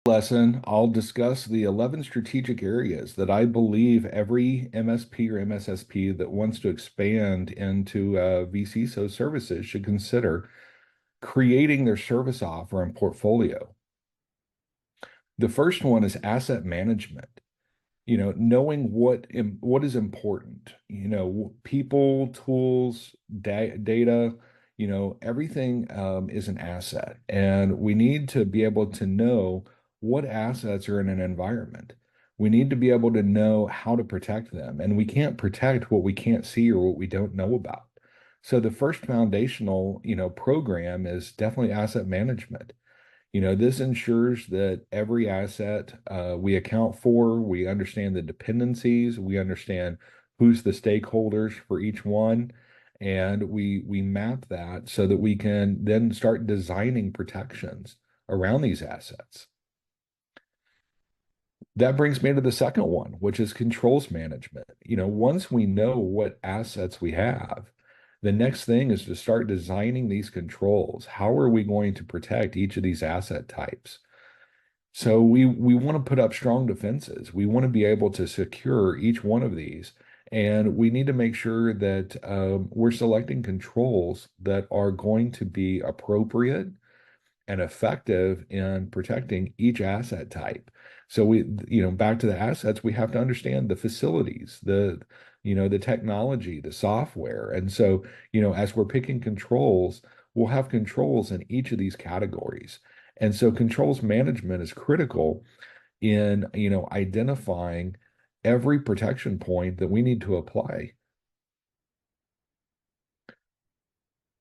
Lesson, I'll discuss the 11 strategic areas that I believe every MSP or MSSP that wants to expand into vCISO services should consider creating their service offer and portfolio. The first one is asset management. Knowing what is important, people, tools, data, everything is an asset, and we need to be able to know what assets are in an environment. We need to be able to know how to protect them, and we can't protect what we can't see or what we don't know about. So the first foundational, program is definitely asset management. This ensures that every asset we account for, we understand the dependencies, we understand who's the stakeholders for each one, and we map that so that we can then start designing protections around these assets. That brings me to the second one, which is controls management. Once we know what assets we have, the next thing is to start designing these controls. How are we going to protect each of these asset types? So we want to put up strong defenses. We want to be able to secure each one of these, and we need to make sure that we're selecting controls that are going to be appropriate and effective in protecting each asset type. So back to the assets, we have to understand the facilities, the technology, the software. And so, as we're picking controls, we'll have controls in each of these categories. And so controls management is critical in, identifying every protection point that we need to apply.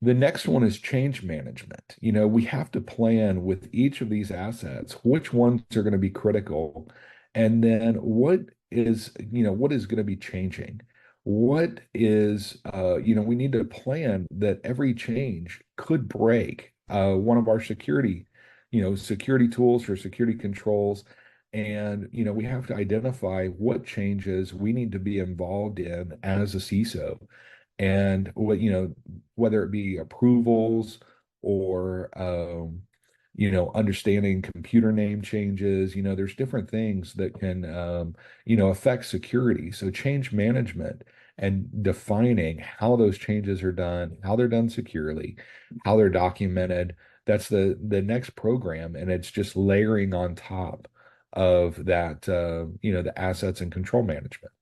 The next one is change management. We have to plan with each of these assets, which ones are going to be critical, and then what is going to be changing. We need to plan that every change could break one of our security tools or security controls. And, we have to identify what changes we need to be involved in as a CISO and whether it be approvals or understanding computer name changes. There's different things that can affect security. So change management and defining how those changes are done, how they're done securely, how they're documented. That's the next program, and it's just layering on top of that, the assets and control management.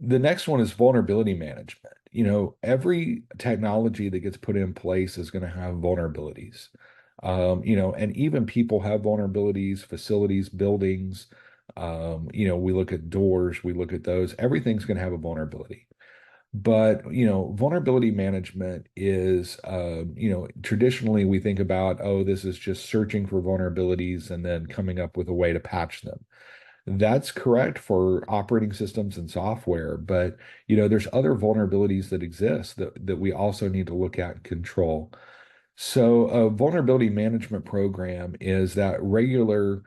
The next one is vulnerability management. Every technology that gets put in place is going to have vulnerabilities. And even people have vulnerabilities, facilities, buildings. We look at doors, we look at those. Everything's going to have a vulnerability. But, vulnerability management is, traditionally we think about, oh, this is just searching for vulnerabilities and then coming up with a way to patch them. That's correct for operating systems and software, but there's other vulnerabilities that exist that we also need to look at and control. So a vulnerability management program is that regular,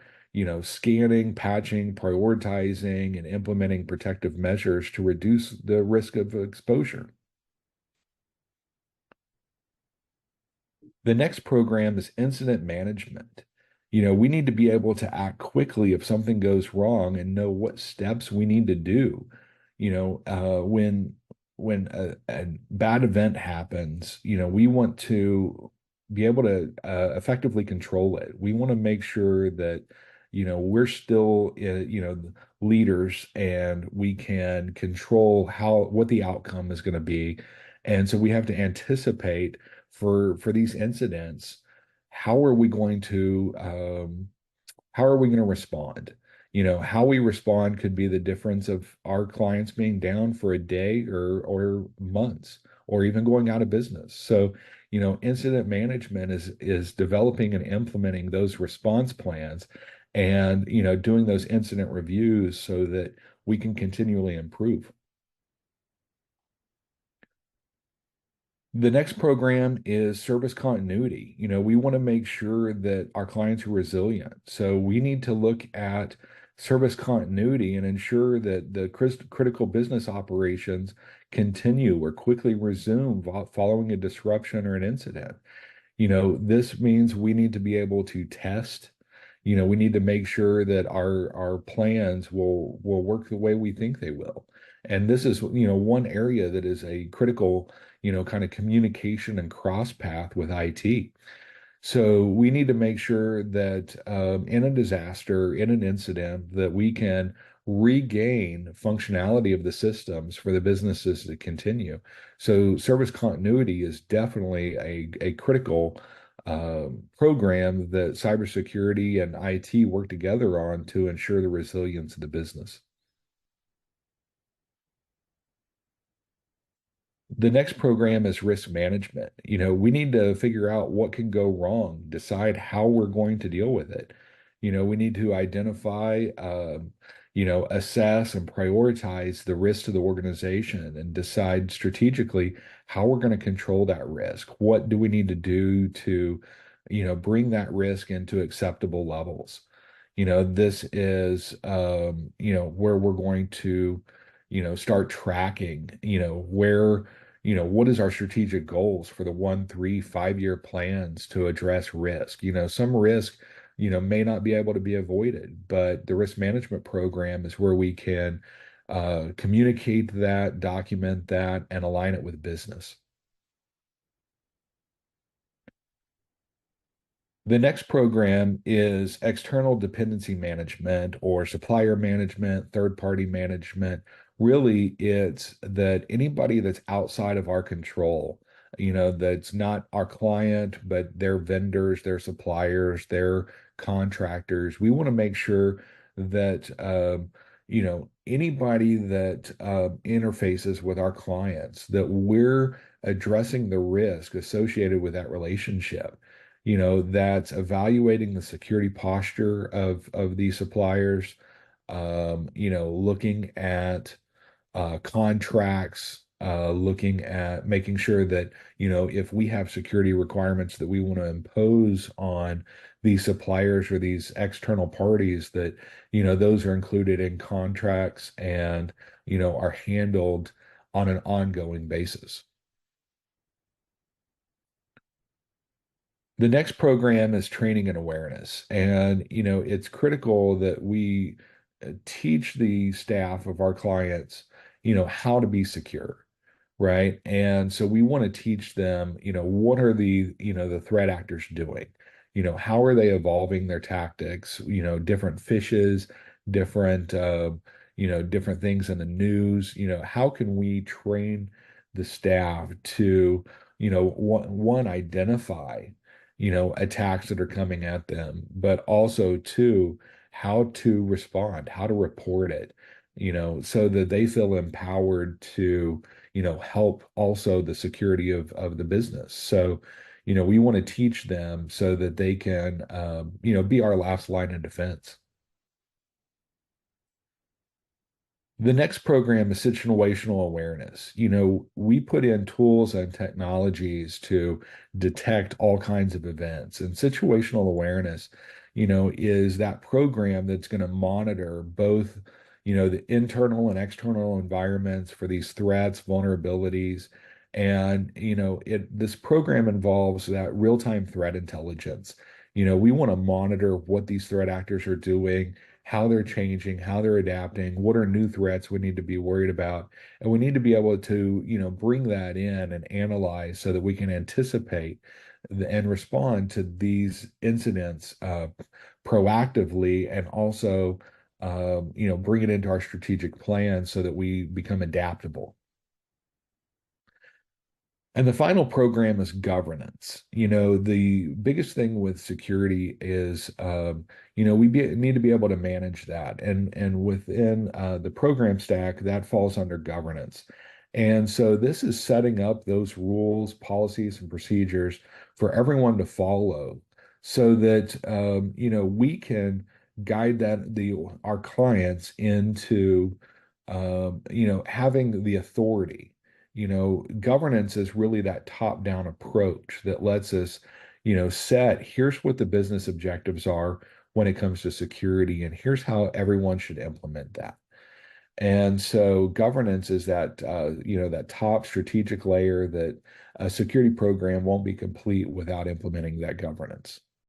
scanning, patching, prioritizing, and implementing protective measures to reduce the risk of exposure. The next program is incident management. We need to be able to act quickly if something goes wrong and know what steps we need to do. When a bad event happens, we want to be able to effectively control it. We want to make sure that, we're still, leaders and we can control what the outcome is going to be. And so we have to anticipate for these incidents, how are we going to respond? How we respond could be the difference of our clients being down for a day or months or even going out of business. So, incident management is developing and implementing those response plans and, doing those incident reviews so that we can continually improve. The next program is service continuity. We want to make sure that our clients are resilient. So we need to look at service continuity and ensure that the critical business operations continue or quickly resume following a disruption or an incident. This means we need to be able to test. We need to make sure that our plans will work the way we think they will. And this is, one area that is a critical, kind of communication and cross path with IT. So we need to make sure that in a disaster, in an incident, that we can regain functionality of the systems for the businesses to continue. So service continuity is definitely a critical program that cybersecurity and IT work together on to ensure the resilience of the business. The next program is risk management. We need to figure out what can go wrong, decide how we're going to deal with it. We need to identify, assess and prioritize the risk to the organization and decide strategically how we're going to control that risk. What do we need to do to, bring that risk into acceptable levels? This is, where we're going to, start tracking, what is our strategic goals for the 1, 3, 5 year plans to address risk? Some risk, may not be able to be avoided, but the risk management program is where we can communicate that, document that, and align it with business. The next program is external dependency management or supplier management, third-party management. Really, it's that anybody that's outside of our control, that's not our client, but their vendors, their suppliers, their contractors. We want to make sure that anybody that interfaces with our clients, that we're addressing the risk associated with that relationship, that's evaluating the security posture of these suppliers, looking at contracts, looking at making sure that, if we have security requirements that we want to impose on these suppliers or these external parties, that, those are included in contracts and, are handled on an ongoing basis. The next program is training and awareness. And, it's critical that we teach the staff of our clients, how to be secure, right? And so we want to teach them, what are the threat actors doing? How are they evolving their tactics? Different fishes, different, different things in the news. How can we train the staff to, one, identify, attacks that are coming at them, but also two, how to respond, how to report it, so that they feel empowered to, help also the security of the business. So, we want to teach them so that they can, be our last line of defense. The next program is situational awareness. We put in tools and technologies to detect all kinds of events. And situational awareness, is that program that's going to monitor both, the internal and external environments for these threats, vulnerabilities. And, this program involves that real-time threat intelligence. We want to monitor what these threat actors are doing, how they're changing, how they're adapting, what are new threats we need to be worried about. And we need to be able to, bring that in and analyze so that we can anticipate and respond to these incidents proactively, and also, bring it into our strategic plan so that we become adaptable. And the final program is governance. The biggest thing with security is, need to be able to manage that. And within the program stack, that falls under governance. And so this is setting up those rules, policies, and procedures for everyone to follow so that, we can guide our clients into, having the authority. Governance is really that top-down approach that lets us, here's what the business objectives are when it comes to security, and here's how everyone should implement that. And so governance is that that top strategic layer that a security program won't be complete without implementing that governance.